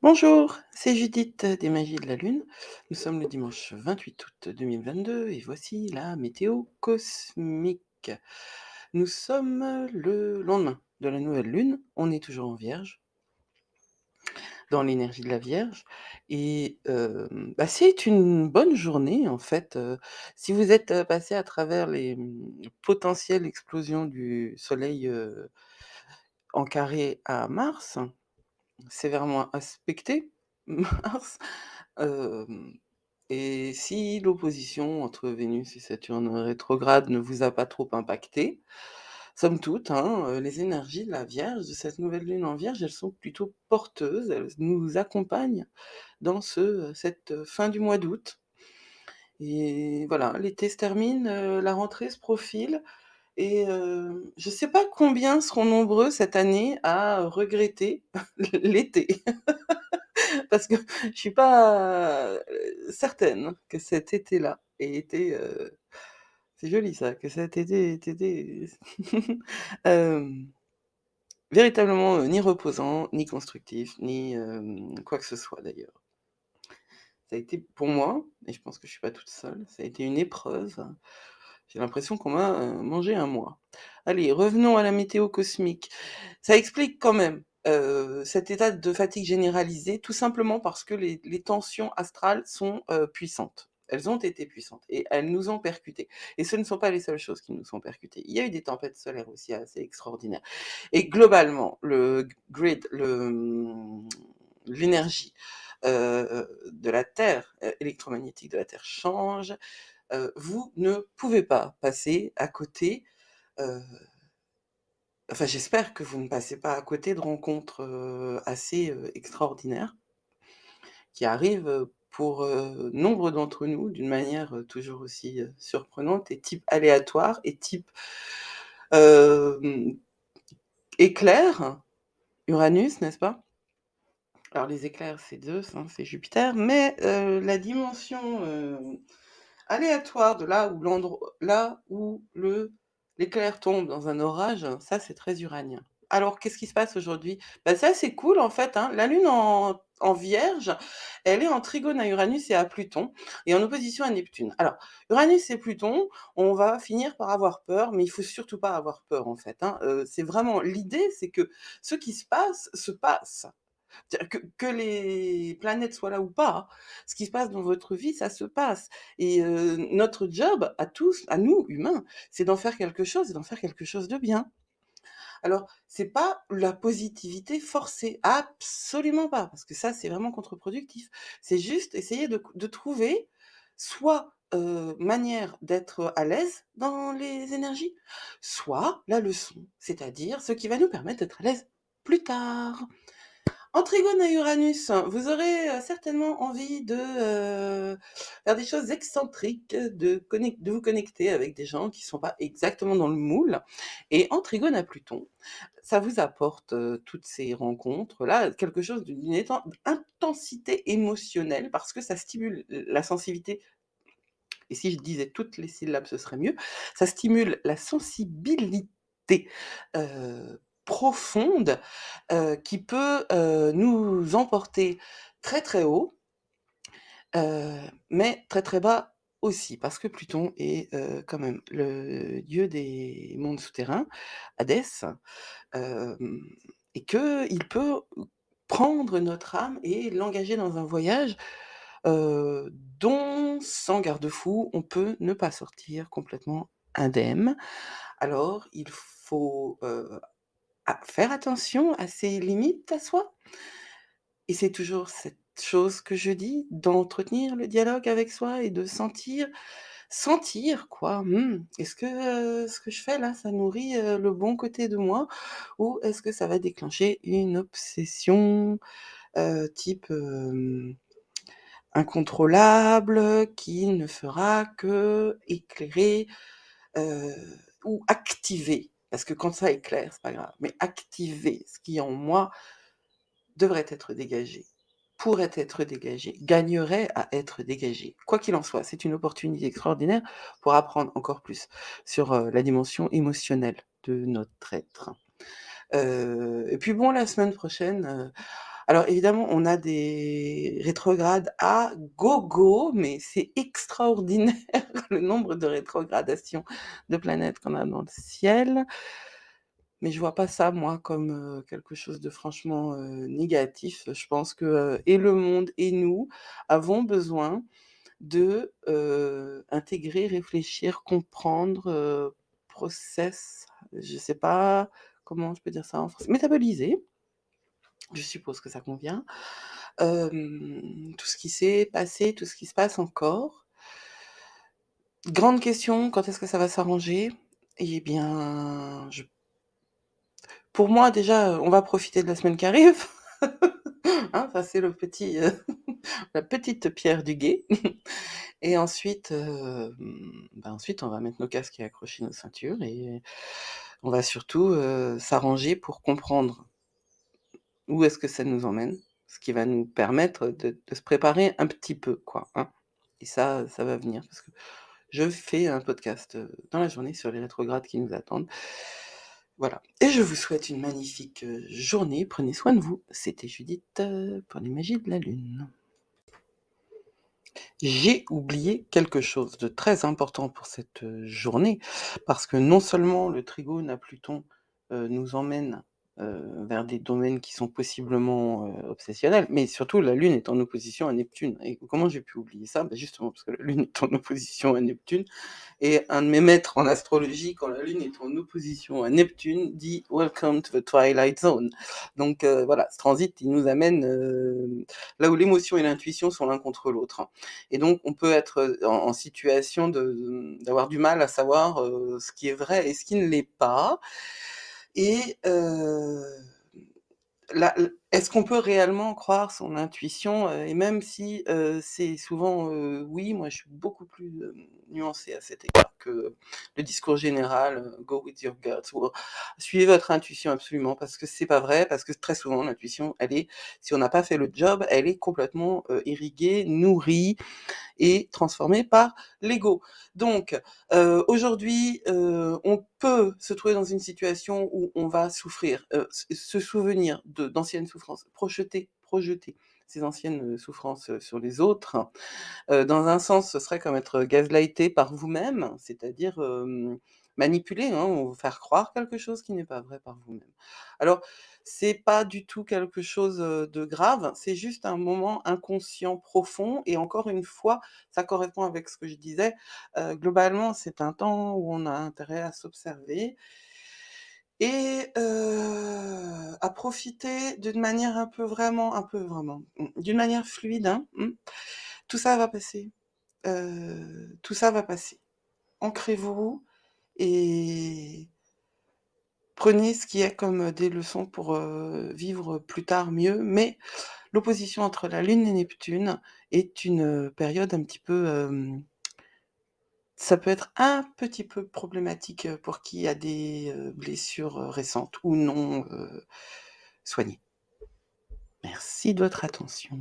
Bonjour, c'est Judith des Magies de la Lune. Nous sommes le dimanche 28 août 2022 et voici la météo cosmique. Nous sommes le lendemain de la nouvelle lune, on est toujours en Vierge, dans l'énergie de la Vierge, et c'est une bonne journée en fait. Si vous êtes passé à travers les potentielles explosions du Soleil en carré à Mars, sévèrement aspecté, Mars. Hem et si l'opposition entre Vénus et Saturne rétrograde ne vous a pas trop impacté, somme toute, hein, les énergies de la Vierge, de cette nouvelle lune en Vierge, elles sont plutôt porteuses. Elles nous accompagnent dans cette fin du mois d'août, et voilà, l'été se termine, la rentrée se profile, et je sais pas combien seront nombreux cette année à regretter l'été. Parce que je suis pas, certaine que cet été-là ait été, c'est joli ça, que cet été ait été hem, véritablement, ni reposant, ni constructif, ni, quoi que ce soit d'ailleurs. Ça a été pour moi, et je pense que je suis pas toute seule, ça a été une épreuve. J'ai l'impression qu'on m'a, mangé un mois. Allez, revenons à la météo cosmique. Ça explique quand même, cet état de fatigue généralisée, tout simplement parce que les tensions astrales sont, puissantes. Elles ont été puissantes et elles nous ont percutés, et ce ne sont pas les seules choses qui nous ont percutés. Il y a eu des tempêtes solaires aussi assez extraordinaires, et globalement, le grid, l'énergie, de la Terre, électromagnétique de la Terre change. Vous ne pouvez pas passer à côté, heu, enfin j'espère que vous ne passez pas à côté de rencontres, assez, extraordinaires qui arrivent, pour, nombre d'entre nous d'une manière, toujours aussi, surprenante et type aléatoire et type, hem, éclair, Uranus, n'est-ce pas? Alors les éclairs, c'est Zeus, hein, c'est Jupiter, mais la dimension, aléatoire de là où l'éclair tombe dans un orage, ça c'est très uranien. Alors qu'est-ce qui se passe aujourd'hui? Bah, c'est assez cool en fait, hein. La lune en Vierge, elle est en trigone à Uranus et à Pluton, et en opposition à Neptune. Alors Uranus et Pluton, on va finir par avoir peur, mais il faut surtout pas avoir peur en fait, hein. C'est vraiment l'idée, c'est que ce qui se passe. C'est-à-dire que les planètes soient là ou pas, ce qui se passe dans votre vie, ça se passe, et notre job à tous, à nous humains, c'est d'en faire quelque chose et d'en faire quelque chose de bien. Alors, c'est pas la positivité forcée, absolument pas, parce que ça, c'est vraiment contre-productif. C'est juste essayer de trouver soit, manière d'être à l'aise dans les énergies, soit la leçon, c'est-à-dire ce qui va nous permettre d'être à l'aise plus tard. En trigone à Uranus, vous aurez, certainement envie de, faire des choses excentriques, de vous connecter avec des gens qui sont pas exactement dans le moule, et en trigone à Pluton, ça vous apporte, toutes ces rencontres-là, quelque chose d'une intensité émotionnelle, parce que ça stimule la sensibilité, et si je disais toutes les syllabes, ce serait mieux. Ça stimule la sensibilité, profonde, qui peut, nous emporter très, très haut, mais très, très bas aussi. Parce que Pluton est, quand même le dieu des mondes souterrains, Hadès, hem et qu'il peut prendre notre âme et l'engager dans un voyage, dont, sans garde-fou, on peut ne pas sortir complètement indemne. Alors il faut, faire attention à ses limites à soi, et c'est toujours cette chose que je dis, d'entretenir le dialogue avec soi et de sentir quoi. Est-ce que, ce que je fais là, ça nourrit, le bon côté de moi, ou est-ce que ça va déclencher une obsession, type, incontrôlable, qui ne fera qu'éclairer, heu, ou activer, parce que quand ça éclaire, c'est pas grave, mais activer ce qui en moi devrait être dégagé, pourrait être dégagé, gagnerait à être dégagé. Quoi qu'il en soit, c'est une opportunité extraordinaire pour apprendre encore plus sur, la dimension émotionnelle de notre être. Et puis bon, la semaine prochaine, Alors évidemment, on a des rétrogrades à gogo, mais c'est extraordinaire le nombre de rétrogradations de planètes qu'on a dans le ciel. Mais je vois pas ça, moi, comme, quelque chose de franchement, négatif. Je pense que, et le monde et nous avons besoin de, intégrer, réfléchir, comprendre, process, je sais pas comment je peux dire ça en français? Métaboliser, je suppose que ça convient. Tout ce qui s'est passé, tout ce qui se passe encore. Grande question, quand est-ce que ça va s'arranger? Eh bien, pour moi déjà, on va profiter de la semaine qui arrive. Hein, ça c'est le petit, la petite pierre du guet. Et ensuite, ensuite on va mettre nos casques et accrocher nos ceintures et on va surtout, s'arranger pour comprendre où est-ce que ça nous emmène, ce qui va nous permettre de se préparer un petit peu quoi, hein. Et ça va venir parce que je fais un podcast, dans la journée sur les rétrogrades qui nous attendent. Voilà, et je vous souhaite une magnifique, journée. Prenez soin de vous. C'était Judith, pour les magies de la lune. J'ai oublié quelque chose de très important pour cette, journée, parce que non seulement le trigone à Pluton, nous emmène, vers des domaines qui sont possiblement, obsessionnels, mais surtout la Lune est en opposition à Neptune. Et comment j'ai pu oublier ça? Bah, justement parce que la Lune est en opposition à Neptune, et un de mes maîtres en astrologie, quand la Lune est en opposition à Neptune, dit Welcome to the Twilight Zone. Donc voilà, ce transit, il nous amène là où l'émotion et l'intuition sont l'un contre l'autre. Et donc, on peut être en situation d'avoir du mal à savoir ce qui est vrai et ce qui ne l'est pas. Et est-ce qu'on peut réellement croire son intuition, et même si c'est souvent oui, moi je suis beaucoup plus nuancée à cet égard que le discours général, go with your gut, ou suivez votre intuition absolument, parce que c'est pas vrai, parce que très souvent l'intuition, elle est, si on n'a pas fait le job, elle est complètement irriguée, nourrie et transformé par l'ego. Donc, aujourd'hui, on peut se trouver dans une situation où on va souffrir, se souvenir d'anciennes souffrances, projeter ces anciennes souffrances sur les autres. Dans un sens, ce serait comme être gaslighté par vous-même, c'est-à-dire manipulé, hein, ou vous faire croire quelque chose qui n'est pas vrai par vous-même. Alors, c'est pas du tout quelque chose de grave, c'est juste un moment inconscient profond, et encore une fois, ça correspond avec ce que je disais. Globalement, c'est un temps où on a intérêt à s'observer et à profiter d'une manière d'une manière fluide, hein, Tout ça va passer. Tout ça va passer. Ancrez-vous et prenez ce qui est comme des leçons pour vivre plus tard mieux. Mais l'opposition entre la Lune et Neptune est une période un petit peu... ça peut être un petit peu problématique pour qui a des blessures récentes ou non soignées. Merci de votre attention.